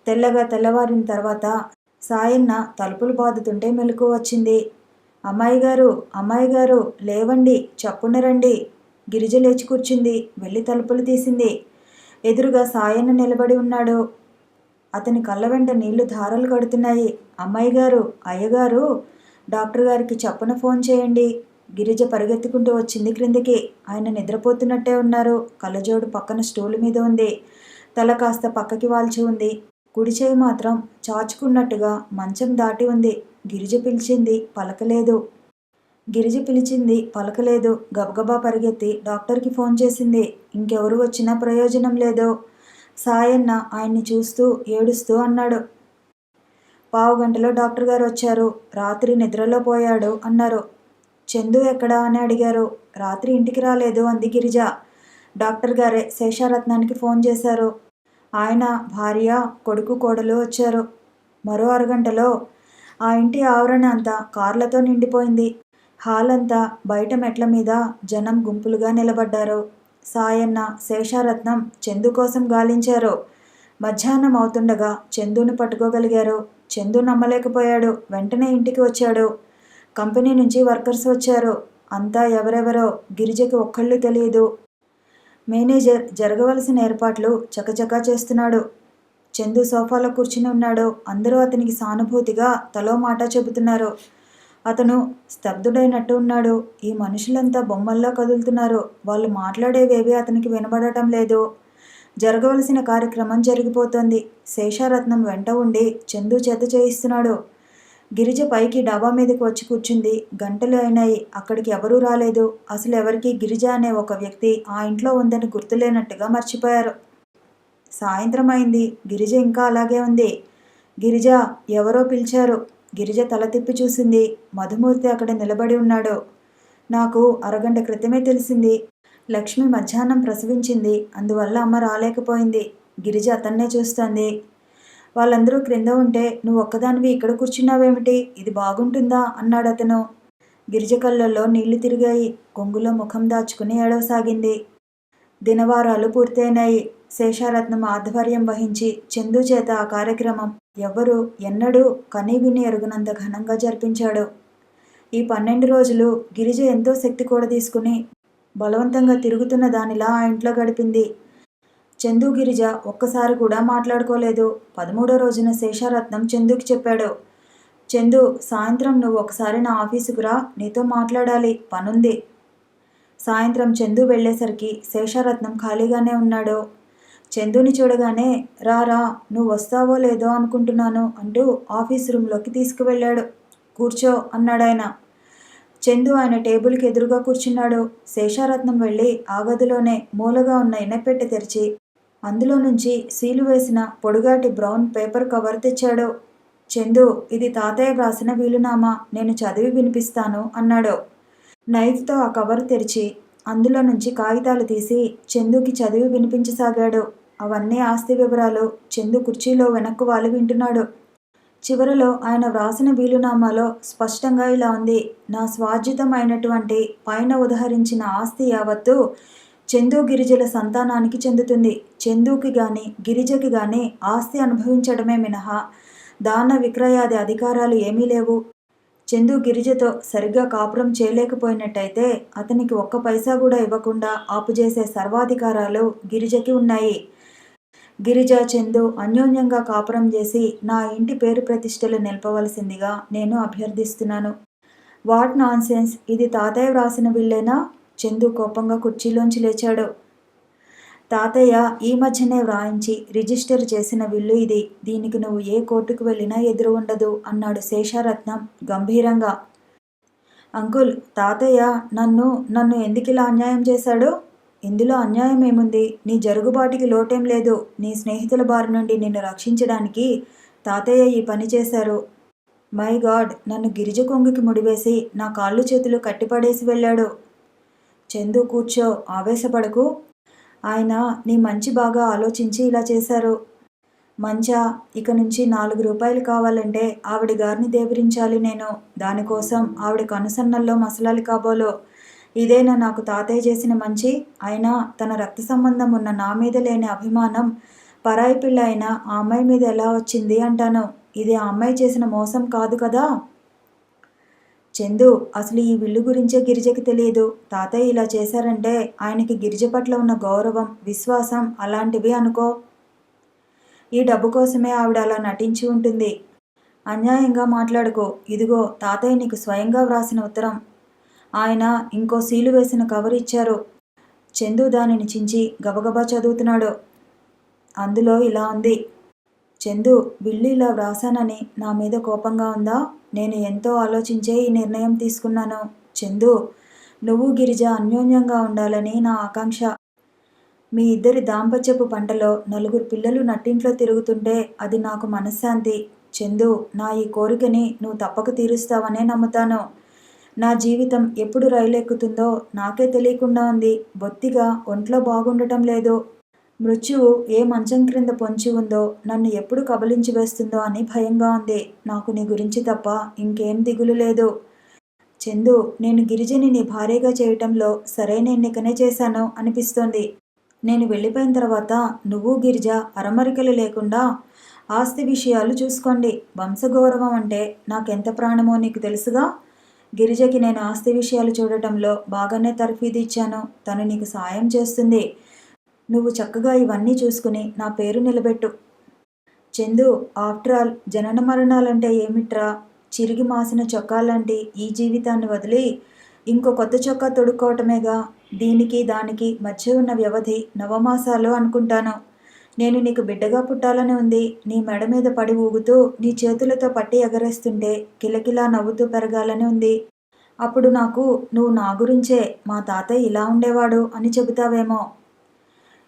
తెల్లగా తెల్లవారిన తర్వాత సాయన్న తలుపులు బాదుతుంటే మెలకు వచ్చింది. అమ్మాయి గారు లేవండి, చప్పున రండి. గిరిజ లేచి కూర్చుంది. వెళ్ళి తలుపులు తీసింది. ఎదురుగా సాయన్న నిలబడి ఉన్నాడు. అతని కళ్ళ వెంట నీళ్లు ధారలు కడుతున్నాయి. అమ్మాయి గారు, అయ్యగారు, డాక్టర్ గారికి చప్పున ఫోన్ చేయండి. గిరిజ పరిగెత్తుకుంటూ వచ్చింది క్రిందికి. ఆయన నిద్రపోతున్నట్టే ఉన్నారు. కళ్ళజోడు పక్కన స్టూలు మీద ఉంది. తల కాస్త పక్కకి వాల్చి ఉంది. కుడి చేయి మాత్రం చాచుకున్నట్టుగా మంచం దాటి ఉంది. గిరిజ పిలిచింది, పలకలేదు. గబగబా పరిగెత్తి డాక్టర్కి ఫోన్ చేసింది. ఇంకెవరు వచ్చినా ప్రయోజనం లేదు. సాయన్న ఆయన్ని చూస్తూ ఏడుస్తూ అన్నాడు. పావుగంటలో డాక్టర్ గారు వచ్చారు. రాత్రి నిద్రలో పోయాడు అన్నారు. చందు ఎక్కడా అని అడిగారు. రాత్రి ఇంటికి రాలేదు అంది గిరిజ. డాక్టర్ గారే శేషారత్నానికి ఫోన్ చేశారు. ఆయన భార్య, కొడుకు, కోడలు వచ్చారు. మరో అరగంటలో ఆ ఇంటి ఆవరణ అంతా కార్లతో నిండిపోయింది. హాల్ అంతా బయట మెట్ల మీద జనం గుంపులుగా నిలబడ్డారు. సాయన్న, శేషారత్నం చందు కోసం గాలించారు. మధ్యాహ్నం అవుతుండగా చందుని పట్టుకోగలిగారు. చందు నమ్మలేకపోయాడు. వెంటనే ఇంటికి వచ్చాడు. కంపెనీ నుంచి వర్కర్స్ వచ్చారు. అంతా ఎవరెవరో గిరిజకి ఒక్కళ్ళు తెలియదు. మేనేజర్ జరగవలసిన ఏర్పాట్లు చకచకా చేస్తున్నాడు. చందు సోఫాలో కూర్చుని ఉన్నాడు. అందరూ అతనికి సానుభూతిగా తలో మాట చెబుతున్నారు. అతను స్తబ్దుడైనట్టు ఉన్నాడు. ఈ మనుషులంతా బొమ్మల్లా కదులుతున్నారు. వాళ్ళు మాట్లాడేవేవి అతనికి వినబడటం లేదు. జరగవలసిన కార్యక్రమం జరిగిపోతోంది. శేషారత్నం వెంట ఉండి చందు చేత చేయిస్తున్నాడు. గిరిజ పైకి డాబా మీదకి వచ్చి కూర్చుంది. గంటలు అయినాయి. అక్కడికి ఎవరూ రాలేదు. అసలు ఎవరికి గిరిజ అనే ఒక వ్యక్తి ఆ ఇంట్లో ఉందని గుర్తులేనట్టుగా మర్చిపోయారు. సాయంత్రం అయింది. గిరిజ ఇంకా అలాగే ఉంది. గిరిజ, ఎవరో పిలిచారు. గిరిజ తల తిప్పి చూసింది. మధుమూర్తి అక్కడ నిలబడి ఉన్నాడు. నాకు అరగంట క్రితమే తెలిసింది. లక్ష్మి మధ్యాహ్నం ప్రసవించింది. అందువల్ల అమ్మ రాలేకపోయింది. గిరిజ అతన్నే చూస్తోంది. వాళ్ళందరూ క్రింద ఉంటే నువ్వు ఒక్కదానివి ఇక్కడ కూర్చున్నావేమిటి? ఇది బాగుంటుందా అన్నాడు అతను. గిరిజ కళ్ళల్లో నీళ్లు తిరిగాయి. కొంగులో ముఖం దాచుకుని ఏడవసాగింది. దినవారాలు పూర్తయినాయి. శేషారత్నం ఆధ్వర్యం వహించి చందు చేత ఆ కార్యక్రమం ఎవ్వరూ ఎన్నడూ కనీ విని ఎరుగనంత ఘనంగా జరిపించాడు. ఈ 12 రోజులు గిరిజ ఎంతో శక్తి కూడా తీసుకుని బలవంతంగా తిరుగుతున్న దానిలా ఆ ఇంట్లో గడిపింది. చందు, గిరిజ ఒక్కసారి కూడా మాట్లాడుకోలేదు. 13వ రోజున శేషారత్నం చందుకి చెప్పాడు. చందు, సాయంత్రం నువ్వు ఒకసారి నా ఆఫీసుకు రా, నీతో మాట్లాడాలి, పనుంది. సాయంత్రం చందు వెళ్ళేసరికి శేషారత్నం ఖాళీగానే ఉన్నాడు. చందుని చూడగానే రా, నువ్వు వస్తావో లేదో అనుకుంటున్నాను అంటూ ఆఫీస్ రూమ్లోకి తీసుకువెళ్ళాడు. కూర్చో అన్నాడాయన. చందు ఆయన టేబుల్కి ఎదురుగా కూర్చున్నాడు. శేషారత్నం వెళ్ళి ఆ గదిలోనే మూలగా ఉన్న ఇనపెట్టె తెరిచి అందులో నుంచి సీలు వేసిన పొడుగాటి బ్రౌన్ పేపర్ కవర్ తెచ్చాడు. చందు, ఇది తాతయ్య వ్రాసిన వీలునామా, నేను చదివి వినిపిస్తాను అన్నాడు. నైఫ్తో ఆ కవర్ తెరిచి అందులో నుంచి కాగితాలు తీసి చందుకి చదివి వినిపించసాగాడు. అవన్నీ ఆస్తి వివరాలు. చందు కుర్చీలో వెనక్కు వాలి వింటున్నాడు. చివరలో ఆయన వ్రాసిన వీలునామాలో స్పష్టంగా ఇలా ఉంది: నా స్వార్జితమైనటువంటి పైన ఉదహరించిన ఆస్తి యావత్తు చందు గిరిజల సంతానానికి చెందుతుంది. చందుకి గాని గిరిజకి గాని ఆస్తి అనుభవించడమే మినహా దాన విక్రయాది అధికారాలు ఏమీ లేవు. చందు గిరిజతో సరిగ్గా కాపురం చేయలేకపోయినట్టయితే అతనికి ఒక్క పైసా కూడా ఇవ్వకుండా ఆపుచేసే సర్వాధికారాలు గిరిజకి ఉన్నాయి. గిరిజ చందు అన్యోన్యంగా కాపురం చేసి నా ఇంటి పేరు ప్రతిష్టలు నిలపవలసిందిగా నేను అభ్యర్థిస్తున్నాను. What non sense! ఇది తాతయ్య వ్రాసిన విల్లేనా? చందు కోపంగా కుర్చీలోంచి లేచాడు. తాతయ్య ఈ మధ్యనే వ్రాయించి రిజిస్టర్ చేసిన విల్లు ఇది. దీనికి నువ్వు ఏ కోర్టుకు వెళ్ళినా ఎదురు ఉండదు అన్నాడు శేషారత్నం గంభీరంగా. అంకుల్, తాతయ్య నన్ను ఎందుకిలా అన్యాయం చేశాడు? ఇందులో అన్యాయం ఏముంది? నీ జరుగుబాటికి లోటేం లేదు. నీ స్నేహితుల బారి నుండి నిన్ను రక్షించడానికి తాతయ్య ఈ పని చేశారు. My God! నన్ను గిరిజ కొంగుకి ముడివేసి నా కాళ్ళు చేతులు కట్టిపడేసి వెళ్ళాడు. చందు, కూర్చో, ఆవేశపడకు. ఆయన నీ మంచి బాగా ఆలోచించి ఇలా చేశారు. మంచా? ఇక నుంచి 4 రూపాయలు కావాలంటే ఆవిడ గారిని దేవరించాలి నేను. దానికోసం ఆవిడ కనుసన్నల్లో మసలాలి కాబోలు. ఇదేనా నాకు తాతయ్య చేసిన మంచి? అయినా తన రక్త సంబంధం ఉన్న నా మీద లేని అభిమానం పరాయి పిల్ల అయిన ఆ అమ్మాయి మీద ఎలా వచ్చింది అంటాను. ఇది ఆ అమ్మాయి చేసిన మోసం కాదు కదా? చందు, అసలు ఈ విల్లు గురించే గిరిజకి తెలియదు. తాతయ్య ఇలా చేశారంటే ఆయనకి గిరిజ పట్ల ఉన్న గౌరవం, విశ్వాసం అలాంటివి అనుకో. ఈ డబ్బు కోసమే ఆవిడ అలా నటించి ఉంటుంది. అన్యాయంగా మాట్లాడుకో. ఇదిగో తాతయ్య నీకు స్వయంగా వ్రాసిన ఉత్తరం. ఆయన ఇంకో సీలు వేసిన కవర్ ఇచ్చారు. చందు దానిని చించి గబగబా చదువుతున్నాడు. అందులో ఇలా ఉంది: చందు, విల్లు ఇలా వ్రాసానని నా మీద కోపంగా ఉందా? నేను ఎంతో ఆలోచించే ఈ నిర్ణయం తీసుకున్నాను. చందు, నువ్వు గిరిజ అన్యోన్యంగా ఉండాలని నా ఆకాంక్ష. మీ ఇద్దరి దాంపత్యపు పంటలో 4 పిల్లలు నట్టింట్లో తిరుగుతుంటే అది నాకు మనశ్శాంతి. చందు, నా ఈ కోరికని నువ్వు తప్పక తీరుస్తావనే నమ్ముతాను. నా జీవితం ఎప్పుడు రైలు ఎక్కుతుందో నాకే తెలియకుండా ఉంది. బొత్తిగా ఒంట్లో బాగుండటం లేదు. మృత్యువు ఏ మంచం క్రింద పొంచి ఉందో, నన్ను ఎప్పుడు కబలించి వేస్తుందో అని భయంగా ఉంది. నాకు నీ గురించి తప్ప ఇంకేం దిగులు లేదు. చందు, నేను గిరిజని నీ భార్యగా చేయటంలో సరైన ఎన్నికనే చేశాను అనిపిస్తోంది. నేను వెళ్ళిపోయిన తర్వాత నువ్వు గిరిజ అరమరికలు లేకుండా ఆస్తి విషయాలు చూసుకోండి. వంశగౌరవం అంటే నాకెంత ప్రాణమో నీకు తెలుసుగా. గిరిజకి నేను ఆస్తి విషయాలు చూడటంలో బాగానే తర్ఫీదు ఇచ్చాను. తను నీకు సాయం చేస్తుంది. నువ్వు చక్కగా ఇవన్నీ చూసుకుని నా పేరు నిలబెట్టు. చందు, ఆఫ్టర్ ఆల్ జనన మరణాలంటే ఏమిట్రా? చిరిగి మాసిన చొక్కాలాంటి ఈ జీవితాన్ని వదిలి ఇంకో కొత్త చొక్కా తొడుక్కోవటమేగా. దీనికి దానికి మధ్య ఉన్న వ్యవధి నవమాసాలు అనుకుంటాను. నేను నీకు బిడ్డగా పుట్టాలని ఉంది. నీ మెడ మీద పడి ఊగుతూ నీ చేతులతో పట్టి ఎగరేస్తుంటే కిలకిలా నవ్వుతూ పెరగాలని ఉంది. అప్పుడు నాకు నువ్వు నా గురించే మా తాతయ్య ఇలా ఉండేవాడు అని చెబుతావేమో.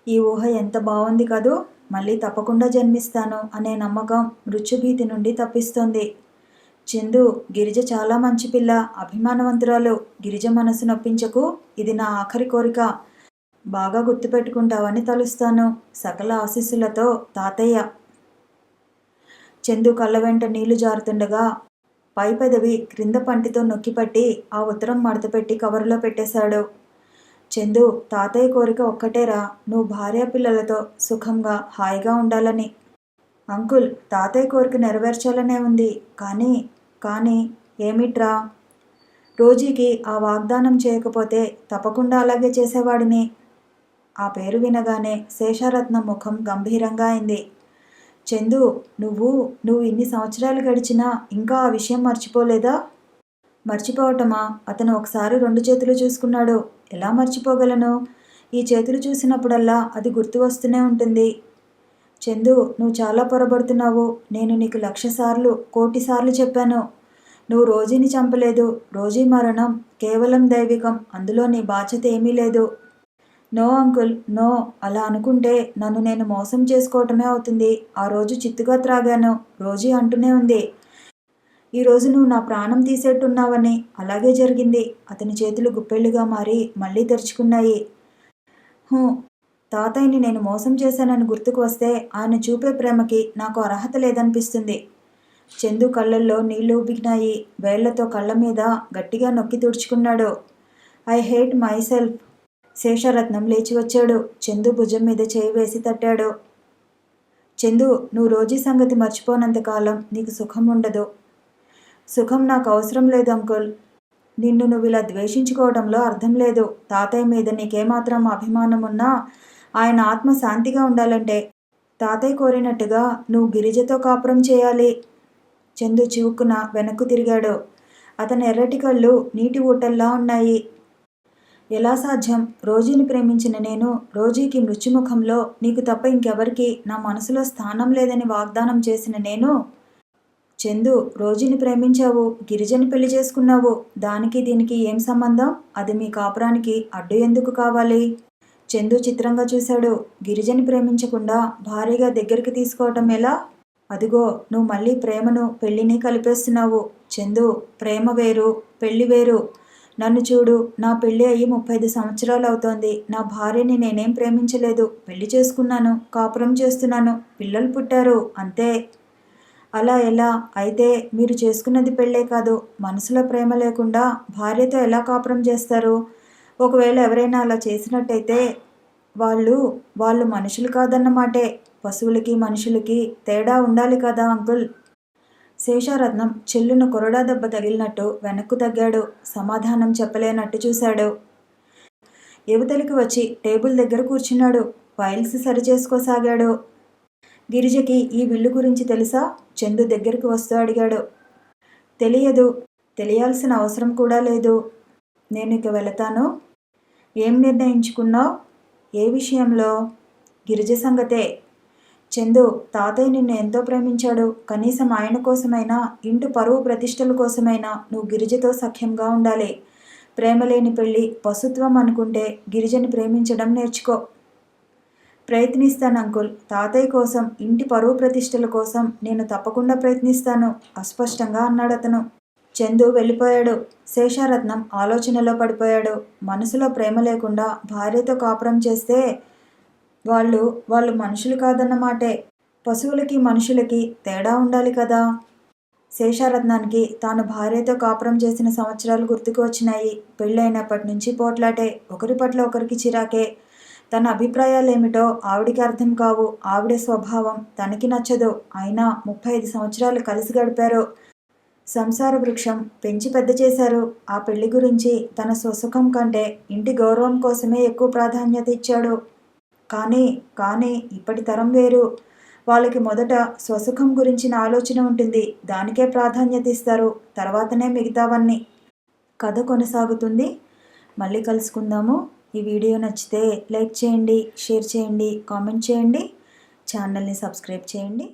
ఈ ఊహ ఎంత బాగుంది కదూ. మళ్ళీ తప్పకుండా జన్మిస్తాను అనే నమ్మకం మృత్యుభీతి నుండి తప్పిస్తోంది. చందు, గిరిజ చాలా మంచి పిల్ల, అభిమానవంతురాలు. గిరిజ మనసు నొప్పించకు. ఇది నా ఆఖరి కోరిక. బాగా గుర్తుపెట్టుకుంటావని తలుస్తాను. సకల ఆశీస్సులతో, తాతయ్య. చందు కళ్ళ వెంట నీళ్లు జారుతుండగా పై పెదవి క్రింద పంటితో నొక్కిపట్టి ఆ ఉత్తరం మడతపెట్టి కవరులో పెట్టేశాడు. చందు, తాతయ్య కోరిక ఒక్కటేరా, నువ్వు భార్య పిల్లలతో సుఖంగా హాయిగా ఉండాలని. అంకుల్, తాతయ్య కోరిక నెరవేర్చాలనే ఉంది. కానీ ఏమిట్రా? రోజీకి ఆ వాగ్దానం చేయకపోతే తప్పకుండా అలాగే చేసేవాడిని. ఆ పేరు వినగానే శేషారత్నం ముఖం గంభీరంగా అయింది. చందు, నువ్వు ఇన్ని సంవత్సరాలు గడిచినా ఇంకా ఆ విషయం మర్చిపోలేదా? మర్చిపోవటమా? అతను ఒకసారి 2 చేతులు చూసుకున్నాడు. ఎలా మర్చిపోగలను? ఈ చేతులు చూసినప్పుడల్లా అది గుర్తు వస్తూనే ఉంటుంది. చందు, నువ్వు చాలా పొరబడుతున్నావు. నేను నీకు 1,00,000 సార్లు, 1,00,00,000 సార్లు చెప్పాను. నువ్వు రోజీని చంపలేదు. రోజీ మరణం కేవలం దైవికం. అందులో నీ బాధ్యత ఏమీ లేదు. No uncle, no. అలా అనుకుంటే నన్ను నేను మోసం చేసుకోవటమే అవుతుంది. ఆ రోజు చిత్తుగా త్రాగాను. రోజీ అంటూనే ఉంది, ఈరోజు నువ్వు నా ప్రాణం తీసేట్టున్నావని. అలాగే జరిగింది. అతని చేతులు గుప్పెళ్ళుగా మారి మళ్ళీ తెరుచుకున్నాయి. తాతయ్యని నేను మోసం చేశానని గుర్తుకు వస్తే ఆయన చూపే ప్రేమకి నాకు అర్హత లేదనిపిస్తుంది. చందు కళ్ళల్లో నీళ్లు ఉబికినాయి. వేళ్లతో కళ్ళ మీద గట్టిగా నొక్కి తుడుచుకున్నాడు. I hate myself. శేషరత్నం లేచి వచ్చాడు. చందు భుజం మీద చేయి వేసి తట్టాడు. చందు, నువ్వు రోజీ సంగతి మర్చిపోనంతకాలం నీకు సుఖం ఉండదు. సుఖం నాకు అవసరం లేదు అంకుల్. నిన్ను నువ్వు ఇలా ద్వేషించుకోవడంలో అర్థం లేదు. తాతయ్య మీద నీకేమాత్రం అభిమానం ఉన్నా ఆయన ఆత్మ శాంతిగా ఉండాలంటే తాతయ్య కోరినట్టుగా నువ్వు గిరిజతో కాపురం చేయాలి. చందు చివుక్కున వెనక్కు తిరిగాడు. అతని ఎర్రటి కళ్ళు నీటి ఊటల్లా ఉన్నాయి. ఎలా సాధ్యం? రోజీని ప్రేమించిన నేను, రోజీకి మృత్యుముఖంలో నీకు తప్ప ఇంకెవరికి నా మనసులో స్థానం లేదని వాగ్దానం చేసిన నేను, చందు, రోజీని ప్రేమించావు, గిరిజని పెళ్లి చేసుకున్నావు. దానికి దీనికి ఏం సంబంధం? అది మీ కాపురానికి అడ్డు ఎందుకు కావాలి? చందు చిత్రంగా చూశాడు. గిరిజని ప్రేమించకుండా భారీగా దగ్గరికి తీసుకోవటం ఎలా? అదిగో, నువ్వు మళ్ళీ ప్రేమను పెళ్లిని కలిపేస్తున్నావు. చందు, ప్రేమ వేరు, పెళ్లి వేరు. నన్ను చూడు, నా పెళ్ళి అయ్యి 35 సంవత్సరాలు అవుతోంది. నా భార్యని నేనేం ప్రేమించలేదు. పెళ్లి చేసుకున్నాను, కాపురం చేస్తున్నాను, పిల్లలు పుట్టారు, అంతే. అలా ఎలా? అయితే మీరు చేసుకున్నది పెళ్ళే కాదు, మనసులో ప్రేమ లేకుండా భార్యతో ఎలా కాపురం చేస్తారు? ఒకవేళ ఎవరైనా అలా చేసినట్టయితే వాళ్ళు మనుషులు కాదన్నమాటే. పశువులకి మనుషులకి తేడా ఉండాలి కదా అంకుల్. శేషారత్నం చెల్లున కొరడా దెబ్బ తగిలినట్టు వెనక్కు తగ్గాడు. సమాధానం చెప్పలేనట్టు చూశాడు. యువతలికి వచ్చి టేబుల్ దగ్గర కూర్చున్నాడు. ఫైల్స్ సరిచేసుకోసాగాడు. గిరిజకి ఈ విల్లు గురించి తెలుసా? చందు దగ్గరికి వస్తూ అడిగాడు. తెలియదు. తెలియాల్సిన అవసరం కూడా లేదు. నేను ఇక వెళతాను. ఏం నిర్ణయించుకున్నావు? ఏ విషయంలో? గిరిజ సంగతే. చందు, తాతయ్య నిన్ను ఎంతో ప్రేమించాడు. కనీసం ఆయన కోసమైనా, ఇంటి పరువు ప్రతిష్టల కోసమైనా నువ్వు గిరిజతో సఖ్యంగా ఉండాలి. ప్రేమ లేని పెళ్ళి పశుత్వం అనుకుంటే గిరిజని ప్రేమించడం నేర్చుకో. ప్రయత్నిస్తాను అంకుల్. తాతయ్య కోసం, ఇంటి పరువు ప్రతిష్టల కోసం నేను తప్పకుండా ప్రయత్నిస్తాను, అస్పష్టంగా అన్నాడతను. చందు వెళ్ళిపోయాడు. శేషారత్నం ఆలోచనలో పడిపోయాడు. మనసులో ప్రేమ లేకుండా భార్యతో కాపురం చేస్తే వాళ్ళు మనుషులు కాదన్నమాటే. పశువులకి మనుషులకి తేడా ఉండాలి కదా. శేషారత్నానికి తాను భార్యతో కాపురం చేసిన సంవత్సరాలు గుర్తుకు వచ్చినాయి. పెళ్ళైనప్పటి నుంచి పోట్లాటే, ఒకరి పట్ల ఒకరికి చిరాకే. తన అభిప్రాయాలేమిటో ఆవిడికి అర్థం కావు. ఆవిడ స్వభావం తనకి నచ్చదు. అయినా 35 సంవత్సరాలు కలిసి గడిపారు. సంసార వృక్షం పెంచి పెద్ద చేశారు. ఆ పెళ్లి గురించి తన స్వసుఖం కంటే ఇంటి గౌరవం కోసమే ఎక్కువ ప్రాధాన్యత ఇచ్చాడు. కానీ ఇప్పటి తరం వేరు. వాళ్ళకి మొదట స్వసుఖం గురించిన ఆలోచన ఉంటుంది. దానికే ప్రాధాన్యత ఇస్తారు. తర్వాతనే మిగతావన్నీ. కథ కొనసాగుతుంది. మళ్ళీ కలుసుకుందాము. ఈ వీడియో నచ్చితే లైక్ చేయండి, షేర్ చేయండి, కామెంట్ చేయండి, ఛానల్ని సబ్స్క్రైబ్ చేయండి.